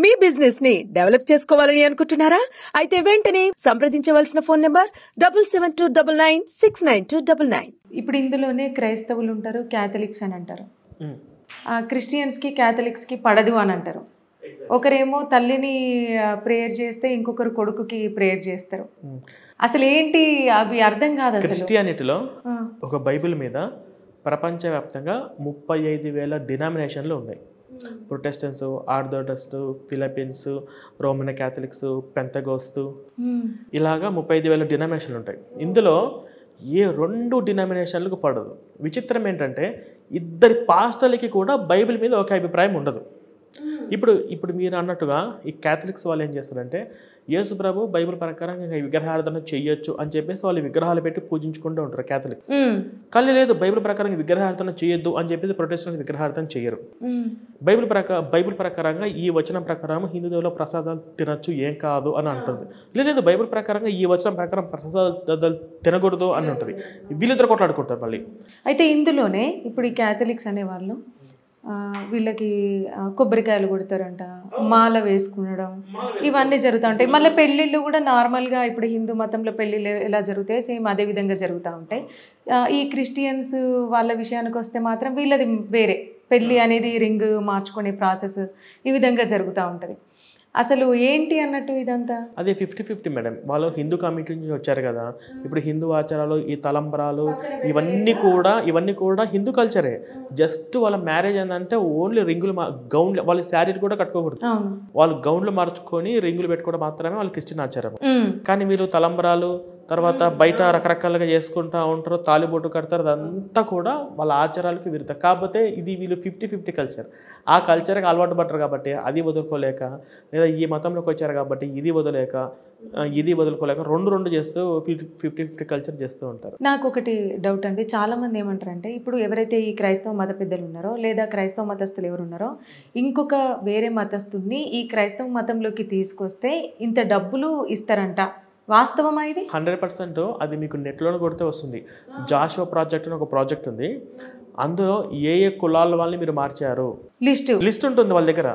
మీ business ని develop చేసుకోవాలని అనుకుంటున్నారా? అయితే వెంటనే సంప్రదించవలసిన ఫోన్ నంబర్ 7729969299. ఇప్పుడు ఇందులోనే క్రైస్తవులు ఉంటారు, క్యాథలిక్స్ అని అంటారు. క్రిస్టియన్స్ కి క్యాథలిక్స్ కి పడదు అని అంటారు. ఒకరేమో తల్లిని ప్రేయర్ చేస్తే ఇంకొకరు కొడుకుకి ప్రేయర్ చేస్తారు. అసలు ఏంటి అవి అర్థం కాదు. అసలు క్రిస్టియానిటీలో ఒక బైబిల్ మీద ప్రపంచవ్యాప్తంగా 35,000 డినామినేషన్లు ఉన్నాయి. Protestants, Orthodox, Philippines, Roman Catholics, Pentecost, ఇలాగా 35,000 డినామినేషన్లు ఉంటాయి. ఇందులో ఏ 2 డినామినేషన్లకు పడదు. విచిత్రం ఏంటంటే ఇద్దరి పాస్టర్లకి కూడా బైబిల్ మీద ఒక అభిప్రాయం ఉండదు. ఇప్పుడు మీరు అన్నట్టుగా ఈ క్యాథలిక్స్ వాళ్ళు ఏం చేస్తారంటే యేసు ప్రభు బైబిల్ ప్రకారం విగ్రహారాధన చేయొచ్చు అని చెప్పేసి వాళ్ళు విగ్రహాలు పెట్టి పూజించుకుంటూ ఉంటారు క్యాథలిక్స్. కానీ లేదు, బైబిల్ ప్రకారం విగ్రహారాధన చేయొద్దు అని చెప్పేసి ప్రొటెస్టెంట్స్ విగ్రహారాధన చేయరు. బైబిల్ ప్రకారంగా ఈ వచనం ప్రకారం హిందూ దేవుల ప్రసాదాలు తినచ్చు, ఏం కాదు అని అంటుంది. లేదు, బైబిల్ ప్రకారంగా ఈ వచనం ప్రకారం ప్రసాదాలు తినకూడదు అని ఉంటుంది. వీళ్ళిద్దరు కొట్లాడుకుంటారు మళ్ళీ. అయితే ఇందులోనే ఇప్పుడు ఈ క్యాథలిక్స్ అనేవాళ్ళు వీళ్ళకి కొబ్బరికాయలు కొడతారంట, మాల వేసుకునడం, ఇవన్నీ జరుగుతూ ఉంటాయి. మళ్ళీ పెళ్ళిళ్ళు కూడా నార్మల్గా ఇప్పుడు హిందూ మతంలో పెళ్ళిళ్ళు ఎలా జరుగుతాయి సేమ్ అదే విధంగా జరుగుతూ ఉంటాయి. ఈ క్రిస్టియన్స్ వాళ్ళ విషయానికి వస్తే మాత్రం వీళ్ళది వేరే, పెళ్ళి అనేది రింగ్ మార్చుకునే ప్రాసెస్ ఈ విధంగా జరుగుతూ ఉంటుంది. అసలు ఏంటి అన్నట్టు ఇదంతా? అదే 50-50 మేడం. వాళ్ళు హిందూ కమ్యూనిటీ నుంచి వచ్చారు కదా. ఇప్పుడు హిందూ ఆచారాలు, ఈ తలంబరాలు ఇవన్నీ కూడా హిందూ కల్చరే. జస్ట్ వాళ్ళ మ్యారేజ్ ఏంటంటే ఓన్లీ రింగులు, గౌన్లు, వాళ్ళ శారీలు కూడా కట్టుకోకూడదు. వాళ్ళు గౌన్లు మార్చుకొని రింగులు పెట్టుకోవడం మాత్రమే వాళ్ళ క్రిస్టియన్ ఆచారం. కానీ వీళ్ళు తలంబరాలు తర్వాత బయట రకరకాలుగా చేసుకుంటూ ఉంటారు, తాలిబొట్టు కడతారు. అదంతా కూడా వాళ్ళ ఆచారాలకు విరుద్ధం. కాకపోతే ఇది వీళ్ళు 50-50 కల్చర్. ఆ కల్చర్కి అలవాటు పడ్డారు కాబట్టి అది వదులుకోలేక, లేదా ఈ మతంలోకి వచ్చారు కాబట్టి ఇది వదులుకోలేక రెండు చేస్తూ 50-50 కల్చర్ చేస్తూ ఉంటారు. నాకు ఒకటి డౌట్ అండి, చాలా మంది ఏమంటారంటే ఇప్పుడు ఎవరైతే ఈ క్రైస్తవ మత పెద్దలు ఉన్నారో లేదా క్రైస్తవ మతస్థులు ఎవరు ఉన్నారో ఇంకొక వేరే మతస్థుల్ని ఈ క్రైస్తవ మతంలోకి తీసుకొస్తే ఇంత డబ్బులు ఇస్తారంట. వాస్తవమా ఇది? 100% అది మీకు నెట్లోనే కొడితే వస్తుంది. జాషువా ప్రాజెక్ట్ అని ఒక ప్రాజెక్ట్ ఉంది. అందులో ఏ కులాల వాళ్ళని మీరు మార్చారు లిస్ట్ ఉంటుంది వాళ్ళ దగ్గర.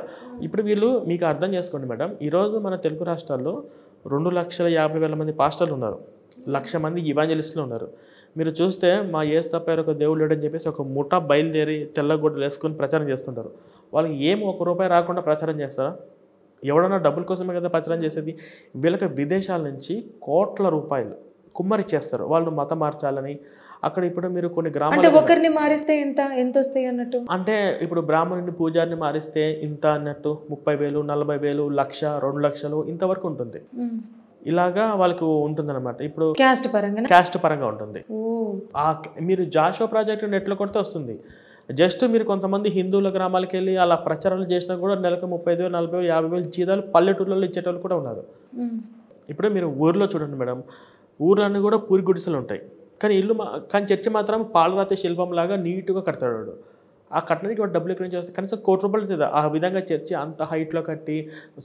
ఇప్పుడు వీళ్ళు మీకు అర్థం చేసుకోండి మేడం, ఈరోజు మన తెలుగు రాష్ట్రాల్లో 2,50,000 మంది పాస్టర్లు ఉన్నారు, 1,00,000 మంది ఇవాంజలిస్టులు ఉన్నారు. మీరు చూస్తే మా యేసు తప్ప ఒక దేవుడు లేడని చెప్పేసి ఒక ముఠా బయలుదేరి తెల్లగొడ్డలు వేసుకొని ప్రచారం చేస్తుంటారు. వాళ్ళకి ఏం ₹1 రాకుండా ప్రచారం చేస్తారా? ఎవడన్నా డబ్బుల కోసమే కదా ప్రచారం చేసేది. వీళ్ళకి విదేశాల నుంచి కోట్ల రూపాయలు కుమ్మరిచ్చేస్తారు వాళ్ళు మతం మార్చాలని. అక్కడ ఇప్పుడు మీరు కొన్ని గ్రామాలు ఒకరిని మారిస్తే ఎంత వస్తాయి అన్నట్టు, అంటే ఇప్పుడు బ్రాహ్మణుని పూజారిని మారిస్తే ఇంత అన్నట్టు 30,000, 40,000, 1,00,000, 2,00,000 ఇంతవరకు ఉంటుంది. ఇలాగా వాళ్ళకు ఉంటుంది అనమాట. ఇప్పుడు క్యాస్ట్ పరంగా ఉంటుంది. మీరు జాషువా ప్రాజెక్ట్ నెట్లో కొడితే వస్తుంది. జస్ట్ మీరు కొంతమంది హిందువుల గ్రామాలకు వెళ్ళి అలా ప్రచారాలు చేసినా కూడా నెలకు 30,000, 40,000, 50,000 జీతాలు పల్లెటూళ్ళలో ఇచ్చేటోళ్ళు కూడా ఉన్నారు. ఇప్పుడు మీరు ఊర్లో చూడండి మేడం, ఊర్లన్నీ కూడా పూరి గుడిసెలు ఉంటాయి. కానీ కానీ చర్చి మాత్రం పాలరాతి శిల్పం లాగా నీట్గా కడతాడు వాడు. ఆ కట్టడానికి వాడు డబ్బులు ఎక్కడి నుంచి వస్తాయి? కనీసం ₹1,00,000 అవుతుంది. ఆ విధంగా చర్చి అంత హైట్లో కట్టి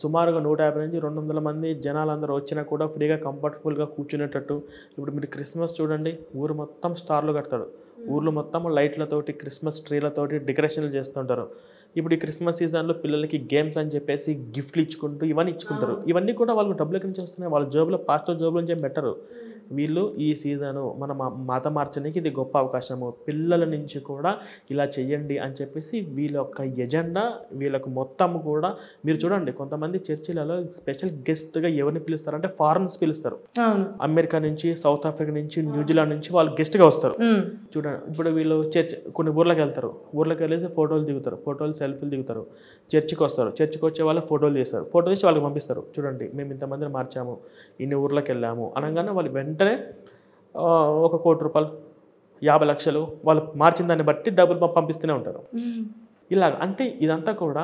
సుమారుగా 150 నుంచి 200 మంది జనాలందరూ వచ్చినా కూడా ఫ్రీగా కంఫర్టబుల్గా కూర్చునేటట్టు. ఇప్పుడు మీరు క్రిస్మస్ చూడండి, ఊరు మొత్తం స్టార్లు కడతాడు. ఊర్లో మొత్తం లైట్లతోటి, క్రిస్మస్ ట్రీలతోటి డెకరేషన్లు చేస్తుంటారు. ఇప్పుడు ఈ క్రిస్మస్ సీజన్లో పిల్లలకి గేమ్స్ అని చెప్పేసి గిఫ్ట్లు ఇచ్చుకుంటూ ఇచ్చుకుంటారు. ఇవన్నీ కూడా వాళ్ళకి డబ్బులు ఎక్కడి నుంచి వస్తున్నాయి? వాళ్ళ జోబులో, పాస్టర్ జోబులో నుంచి ఏం బెటరు. వీళ్ళు ఈ సీజను మన మతం మార్చడానికి ఇది గొప్ప అవకాశము, పిల్లల నుంచి కూడా ఇలా చెయ్యండి అని చెప్పేసి వీళ్ళ యొక్క ఎజెండా, వీళ్ళకు మొత్తం కూడా మీరు చూడండి. కొంతమంది చర్చిలలో స్పెషల్ గెస్ట్గా ఎవరిని పిలుస్తారంటే ఫారెన్స్ పిలుస్తారు. అమెరికా నుంచి, సౌత్ ఆఫ్రికా నుంచి, న్యూజిలాండ్ నుంచి వాళ్ళు గెస్ట్గా వస్తారు. చూడండి, ఇప్పుడు వీళ్ళు కొన్ని ఊర్లోకి వెళ్తారు, ఊర్లోకి వెళ్ళేసి ఫోటోలు సెల్ఫీలు దిగుతారు. చర్చికి వస్తారు, చర్చికి వచ్చే వాళ్ళు ఫోటోలు తీస్తారు, ఫోటో తీసి వాళ్ళకి పంపిస్తారు. చూడండి మేము ఇంతమందిని మార్చాము, ఇన్ని ఊర్లోకి వెళ్ళాము అనగానే వాళ్ళు వెంటనే ₹1,00,00,000, 50 లక్షలు వాళ్ళు మార్చిన దాన్ని బట్టి డబ్బులు పంపిస్తూనే ఉంటారు. ఇలాగ అంటే ఇదంతా కూడా